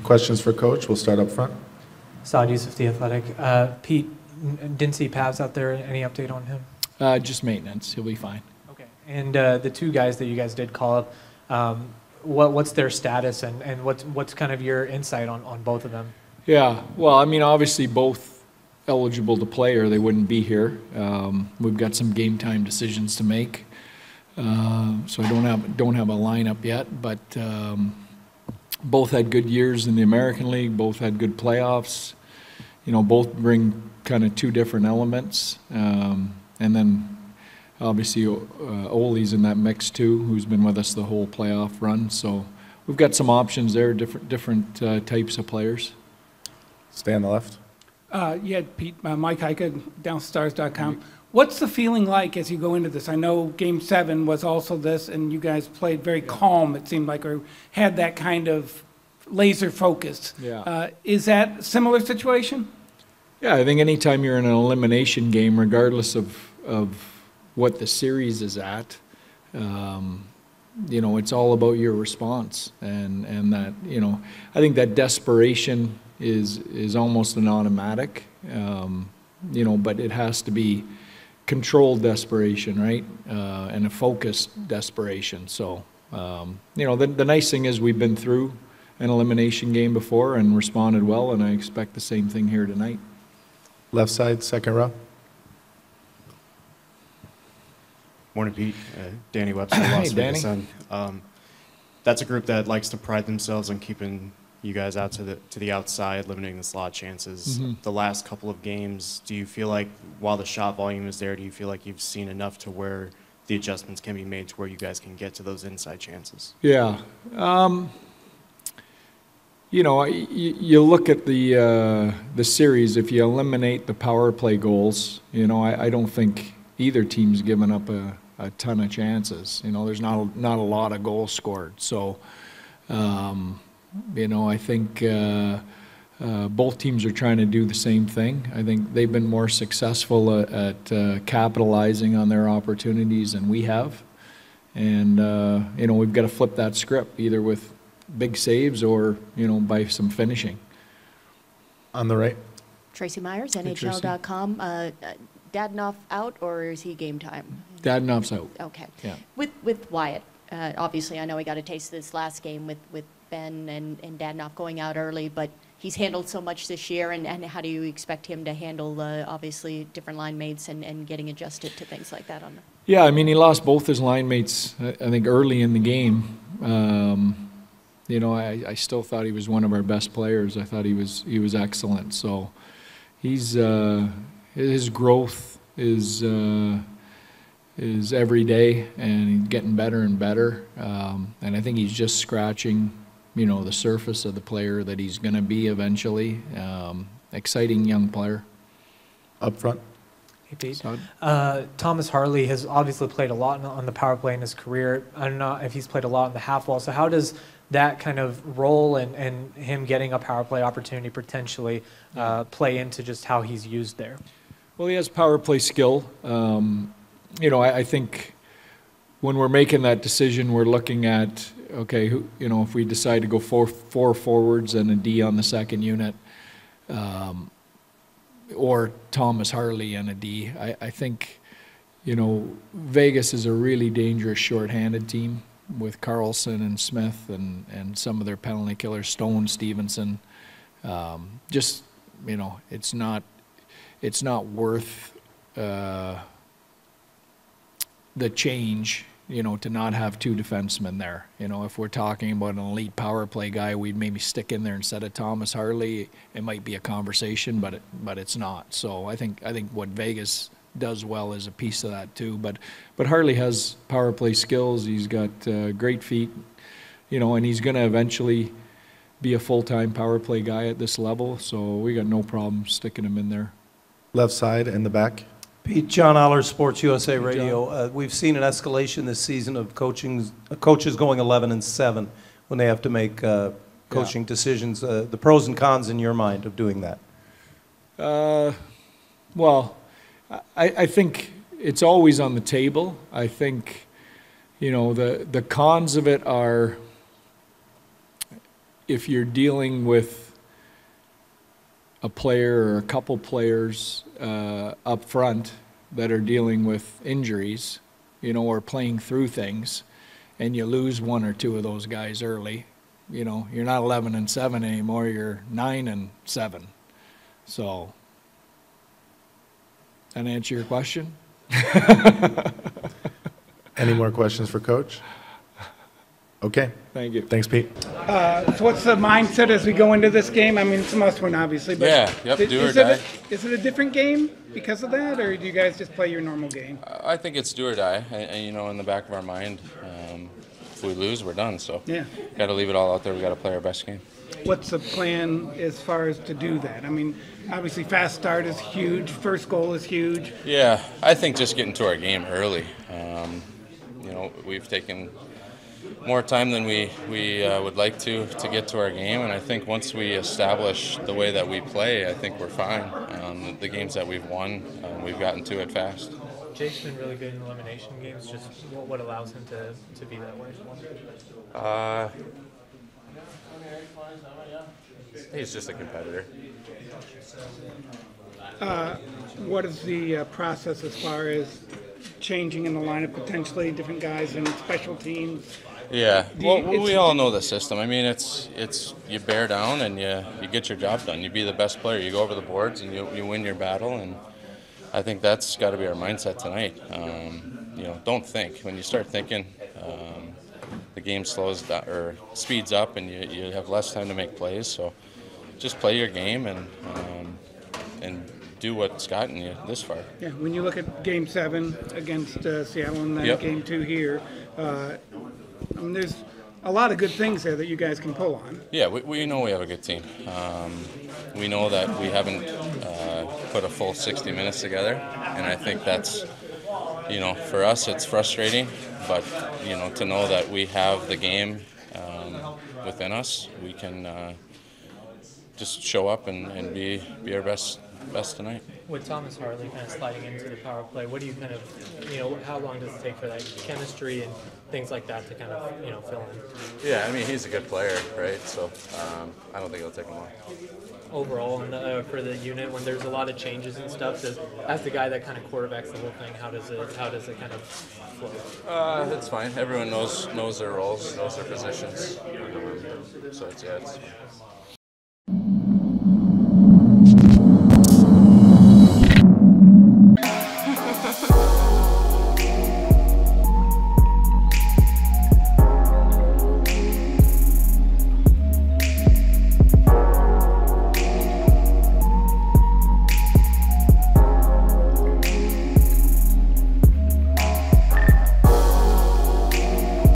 questions for Coach? We'll start up front. Saad Yusuf, The Athletic. Pete, didn't see Pavs out there. Any update on him? Just maintenance. He'll be fine. Okay. And the two guys that you guys did call up, what's their status, and what's kind of your insight on both of them? Yeah, well, I mean, obviously both eligible to play or they wouldn't be here. We've got some game time decisions to make, so I don't have a lineup yet. But both had good years in the American League. Both had good playoffs. You know, both bring kind of two different elements, and then obviously Ole's in that mix too, who's been with us the whole playoff run. So we've got some options there, different types of players. Stay on the left. Yeah, Pete, Mike Heika, downstars.com. What's the feeling like as you go into this? I know Game 7 was also this, and you guys played very calm, it seemed like, or had that kind of laser focus. Yeah. Is that a similar situation? Yeah, I think anytime you're in an elimination game, regardless of what the series is at, you know, it's all about your response. And that, you know, I think that desperation is almost an automatic, you know, but it has to be controlled desperation, right? And a focused desperation. So, you know, the nice thing is we've been through an elimination game before and responded well, and I expect the same thing here tonight. Left side, second row. Morning, Pete. Danny Webster, Las Vegas Sun. That's a group that likes to pride themselves on keeping you guys out to the outside, limiting the slot chances. Mm-hmm. The last couple of games, do you feel like while the shot volume is there, do you feel like you've seen enough to where the adjustments can be made to where you guys can get to those inside chances? Yeah. You know, you look at the series. If you eliminate the power play goals, you know, I don't think either team's given up a ton of chances. You know, there's not a lot of goals scored. So, you know, I think both teams are trying to do the same thing. I think they've been more successful at capitalizing on their opportunities than we have. And, you know, we've got to flip that script either with big saves or, you know, by some finishing. On the right. Tracy Myers, NHL.com. Dadonov out, or is he game time? Dadonov's out. Okay. Yeah. With Wyatt, obviously I know he got a taste of this last game with Ben and Dadonov going out early, but he's handled so much this year, and how do you expect him to handle obviously different line mates and getting adjusted to things like that? Yeah, I mean, he lost both his line mates, I think, early in the game. You know, I still thought he was one of our best players. I thought he was excellent. So he's his growth is every day, and he's getting better and better. And I think he's just scratching, you know, the surface of the player that he's going to be eventually. Exciting young player. Up front. Hey, Pete. Thomas Harley has obviously played a lot on the power play in his career. I don't know if he's played a lot on the half wall. So how does that kind of role and him getting a power play opportunity potentially play into just how he's used there? Well, he has power play skill. You know, I think when we're making that decision, we're looking at, okay, you know, if we decide to go four forwards and a D on the second unit, or Thomas Harley and a D, I think, you know, Vegas is a really dangerous shorthanded team with Carlson and Smith and some of their penalty killers, Stone, Stevenson. Just, you know, it's not worth the change, you know, to not have two defensemen there. You know, if we're talking about an elite power play guy, we'd maybe stick in there instead of Thomas Harley. It might be a conversation, but it's not. So I think what Vegas does well is a piece of that too. But Harley has power play skills. He's got great feet, you know, and he's going to eventually be a full-time power play guy at this level. So we got no problem sticking him in there. Left side in the back. Pete, John Aller, Sports USA Radio. We've seen an escalation this season of coaches going 11-7 when they have to make coaching decisions. The pros and cons in your mind of doing that? Well, I think it's always on the table. I think, you know, the cons of it are, if you're dealing with a player or a couple players up front that are dealing with injuries, you know, or playing through things, and you lose one or two of those guys early, you know, you're not 11-7 anymore, you're 9-7. So, that answer your question? Any more questions for Coach? Okay, Thank you. thanks, Pete. So what's the mindset as we go into this game? I mean, it's a must-win, obviously, but Yeah, yep, do or is it die. is it a different game because of that, or do you guys just play your normal game? I think it's do or die, and you know, in the back of our mind, if we lose, we're done. So, Yeah. got to leave it all out there. We got to play our best game. What's the plan as far as to do that? I mean, obviously, fast start is huge. First goal is huge. Yeah, I think just getting to our game early. You know, we've taken more time than we would like to get to our game, and I think once we establish the way that we play, I think we're fine. The games that we've won, we've gotten to it fast. Jake's been really good in elimination games. Just what allows him to be that way? He's just a competitor. What is the process as far as changing in the lineup, potentially different guys in special teams? Yeah, Do well, you- we all know the system. I mean, it's you bear down and you get your job done. You be the best player. You go over the boards and you win your battle. And I think that's got to be our mindset tonight. You know, don't think. When you start thinking, the game slows down or speeds up, and you have less time to make plays. So just play your game and do what's gotten you this far. Yeah, when you look at Game 7 against Seattle and then Yep. Game 2 here, I mean, there's a lot of good things there that you guys can pull on. Yeah, we know we have a good team. We know that we haven't put a full 60 minutes together, and I think that's, you know, for us it's frustrating, but, you know, to know that we have the game within us, we can just show up and be our best tonight. With Thomas Harley kind of sliding into the power play, what do you kind of, you know, how long does it take for that chemistry and things like that to kind of, you know, fill in? Yeah, I mean, he's a good player, right? So I don't think it'll take him long. Overall, and for the unit, when there's a lot of changes and stuff, as the guy that kind of quarterbacks the whole thing, how does it kind of flow? It's fine. Everyone knows their roles, knows their positions. So it's fine.